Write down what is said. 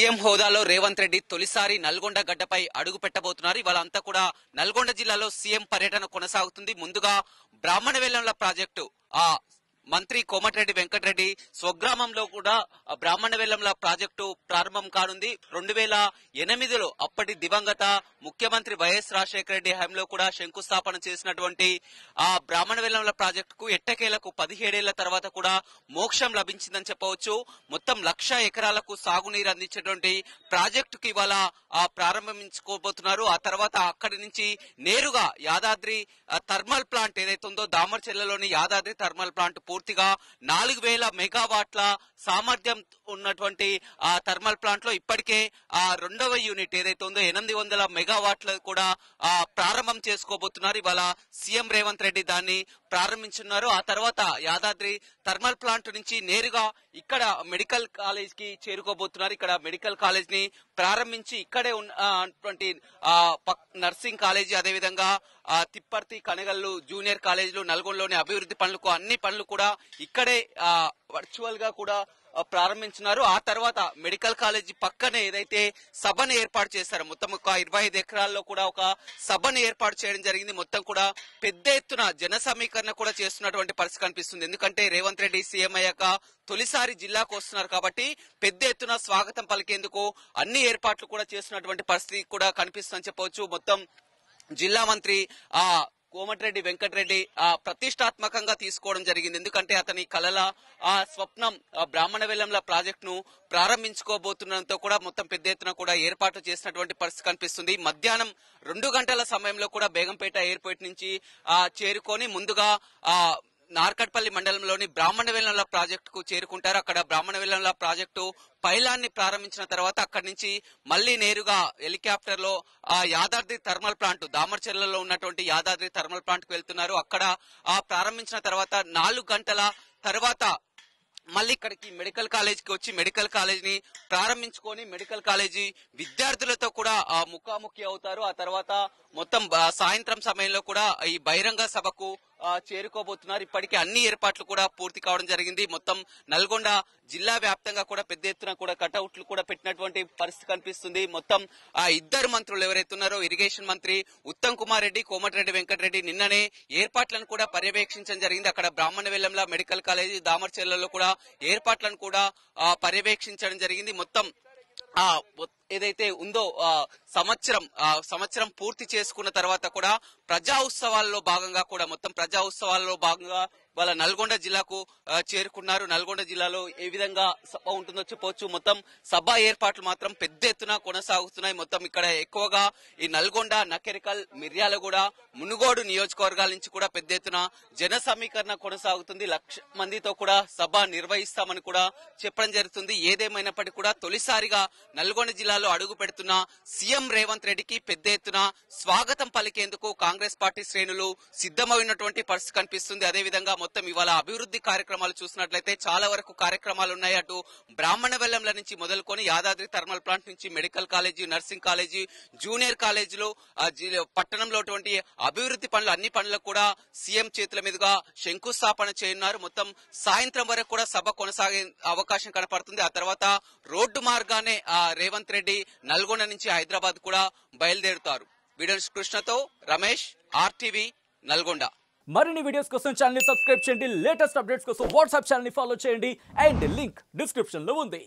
CM హోదాలో రేవంత్ రెడ్డి తొలిసారి నల్గొండ గడ్డపై అడుగు పెట్టబోతున్నారు. ఇవాళ అంతా కూడా నల్గొండ జిల్లాలో సీఎం పర్యటన కొనసాగుతుంది. ముందుగా బ్రాహ్మణవేలంల ప్రాజెక్టు మంత్రి కోమటిరెడ్డి వెంకటరెడ్డి స్వగ్రామంలో కూడా బ్రాహ్మణవేలంల ప్రాజెక్టు ప్రారంభం కానుంది. 2008లో అప్పటి దివంగత ముఖ్యమంత్రి వైఎస్ రాజశేఖర రెడ్డి హయాంలో కూడా శంకుస్థాపన చేసినటువంటి ఆ బ్రాహ్మణవేలంల ప్రాజెక్టుకు ఎట్టకేలకు 17 ఏళ్ల తర్వాత కూడా మోక్షం లభించిందని చెప్పవచ్చు. మొత్తం 1,00,000 ఎకరాలకు సాగునీరు అందించేటువంటి ప్రాజెక్టుకి ఇవాళ ప్రారంభించుకోబోతున్నారు. ఆ తర్వాత అక్కడి నుంచి నేరుగా యాదాద్రి థర్మల్ ప్లాంట్ ఏదైతే ఉందో దామర్చెర్లలోని యాదాద్రి థర్మల్ ప్లాంట్ పూర్తిగా 4,000 మెగావాట్ల సామర్థ్యం ఉన్నటువంటి ఆ థర్మల్ ప్లాంట్ లో ఇప్పటికే ఆ 2వ యూనిట్ ఏదైతే ఉందో 800 మెగావాట్లు కూడా ప్రారంభం చేసుకోబోతున్నారు. ఇవాళ సీఎం రేవంత్ రెడ్డి దాన్ని ప్రారంభించున్నారు. ఆ తర్వాత యాదాద్రి థర్మల్ ప్లాంట్ నుంచి నేరుగా ఇక్కడ మెడికల్ కాలేజ్ కి చేరుకోబోతున్నారు. ఇక్కడ మెడికల్ కాలేజ్ ని ప్రారంభించి ఇక్కడే ఉన్నటువంటి నర్సింగ్ కాలేజీ, అదేవిధంగా తిప్పర్తి, కనగల్లు జూనియర్ కాలేజీలు, నల్గొండలోని అభివృద్ధి పనులకు అన్ని పనులు కూడా ఇక్కడే వర్చువల్ గా కూడా ప్రారంభించినారు. ఆ తర్వాత మెడికల్ కాలేజీ పక్కనే ఏదైతే సభను ఏర్పాటు చేశారో మొత్తం ఒక 25 ఎకరాల్లో కూడా ఒక సభను ఏర్పాటు చేయడం జరిగింది. మొత్తం కూడా పెద్ద ఎత్తున జన సమీకరణ కూడా చేస్తున్నటువంటి పరిస్థితి కనిపిస్తుంది. ఎందుకంటే రేవంత్ రెడ్డి సీఎం అయ్యాక తొలిసారి జిల్లాకు వస్తున్నారు కాబట్టి పెద్ద ఎత్తున స్వాగతం పలికేందుకు అన్ని ఏర్పాట్లు కూడా చేస్తున్నటువంటి పరిస్థితి కూడా కనిపిస్తుందని చెప్పవచ్చు. మొత్తం జిల్లా మంత్రి కోమటిరెడ్డి వెంకటరెడ్డి ప్రతిష్టాత్మకంగా తీసుకోవడం జరిగింది. ఎందుకంటే అతని కలల స్వప్నం బ్రాహ్మణవేలంల ప్రాజెక్టును ప్రారంభించుకోబోతుండటంతో కూడా మొత్తం పెద్ద ఎత్తున కూడా ఏర్పాట్లు చేసినటువంటి పరిస్థితి కనిపిస్తుంది. మధ్యాహ్నం 2 గంటల సమయంలో కూడా బేగంపేట ఎయిర్పోర్ట్ నుంచి చేరుకొని ముందుగా నార్కట్పల్లి మండలంలోని బ్రాహ్మణవేలంల ప్రాజెక్టుకు చేరుకుంటారు. అక్కడ బ్రాహ్మణవేలంల ప్రాజెక్టు పైలాన్ని ప్రారంభించిన తర్వాత అక్కడి నుంచి మళ్లీ నేరుగా హెలికాప్టర్ లో యాదాద్రి థర్మల్ ప్లాంట్ దామర్చెర్లలో ఉన్నటువంటి యాదాద్రి థర్మల్ ప్లాంట్ కు వెళ్తున్నారు. అక్కడ ప్రారంభించిన తర్వాత 4 గంటల తర్వాత మళ్ళీ ఇక్కడికి మెడికల్ కాలేజీకి వచ్చి మెడికల్ కాలేజీని ప్రారంభించుకొని మెడికల్ కాలేజీ విద్యార్థులతో కూడా ముఖాముఖి అవుతారు. ఆ తర్వాత మొత్తం సాయంత్రం సమయంలో కూడా ఈ బహిరంగ సభకు చేరుకోబోతున్నారు. ఇప్పటికే అన్ని ఏర్పాట్లు కూడా పూర్తి కావడం జరిగింది. మొత్తం నల్గొండ జిల్లా వ్యాప్తంగా కూడా పెద్ద ఎత్తున కూడా కటౌట్లు కూడా పెట్టినటువంటి పరిస్థితి కనిపిస్తుంది. మొత్తం ఇద్దరు మంత్రులు ఎవరైతే ఉన్నారో ఇరిగేషన్ మంత్రి ఉత్తమ్ కుమార్ రెడ్డి, కోమటిరెడ్డి వెంకటరెడ్డి నిన్ననే ఏర్పాట్లను కూడా పర్యవేక్షించడం జరిగింది. అక్కడ బ్రాహ్మణవేలంల మెడికల్ కాలేజీ దామర్చెర్లలో కూడా ఏర్పాట్లను కూడా పర్యవేక్షించడం జరిగింది. మొత్తం ఏదైతే ఉందో సంవత్సరం పూర్తి చేసుకున్న తర్వాత కూడా ప్రజా ఉత్సవాల్లో భాగంగా కూడా మొత్తం ప్రజా ఉత్సవాల్లో భాగంగా వాళ్ళ నల్గొండ జిల్లాకు చేరుకున్నారు. నల్గొండ జిల్లాలో ఏ విధంగా సభ ఉంటుందో చెప్పవచ్చు. మొత్తం సభ ఏర్పాట్లు మాత్రం పెద్ద ఎత్తున కొనసాగుతున్నాయి. మొత్తం ఇక్కడ ఎక్కువగా ఈ నల్గొండ, నకెరికల్, మిర్యాలగూడ, మునుగోడు నియోజకవర్గాల నుంచి కూడా పెద్ద ఎత్తున జన సమీకరణ కొనసాగుతుంది. 1,00,000 మందితో కూడా సభ నిర్వహిస్తామని కూడా చెప్పడం జరుగుతుంది. ఏదేమైనప్పటికీ కూడా తొలిసారిగా నల్గొండ జిల్లాలో అడుగు పెడుతున్న సీఎం రేవంత్ రెడ్డికి పెద్ద ఎత్తున స్వాగతం పలికేందుకు కాంగ్రెస్ పార్టీ శ్రేణులు సిద్ధమైనటువంటి పరిస్థితి కనిపిస్తుంది. అదేవిధంగా మొత్తం ఇవాళ అభివృద్ధి కార్యక్రమాలు చూసినట్లయితే చాలా వరకు కార్యక్రమాలు ఉన్నాయి. అటు బ్రాహ్మణవేలంల నుంచి మొదలుకొని యాదాద్రి థర్మల్ ప్లాంట్ నుంచి medical college, nursing college, junior కాలేజీలు, పట్టణంలో అభివృద్ధి పనులు అన్ని పనులకు కూడా సీఎం చేతుల మీదుగా శంకుస్థాపన చేయనున్నారు. మొత్తం సాయంత్రం వరకు కూడా సభ కొనసాగే అవకాశం కనపడుతుంది. ఆ తర్వాత రోడ్డు మార్గానే రేవంత్ రెడ్డి నల్గొండ నుంచి హైదరాబాద్ కూడా బయలుదేరుతారు. వీడియో కృష్ణతో రమేష్, RTV నల్గొండ. మరిన్ని వీడియోస్ కోసం ఛానల్ ని సబ్స్క్రైబ్ చేయండి. లేటెస్ట్ అప్డేట్స్ కోసం వాట్సాప్ ఛానల్ ని ఫాలో చేయండి. అండ్ లింక్ డిస్క్రిప్షన్ లో ఉంది.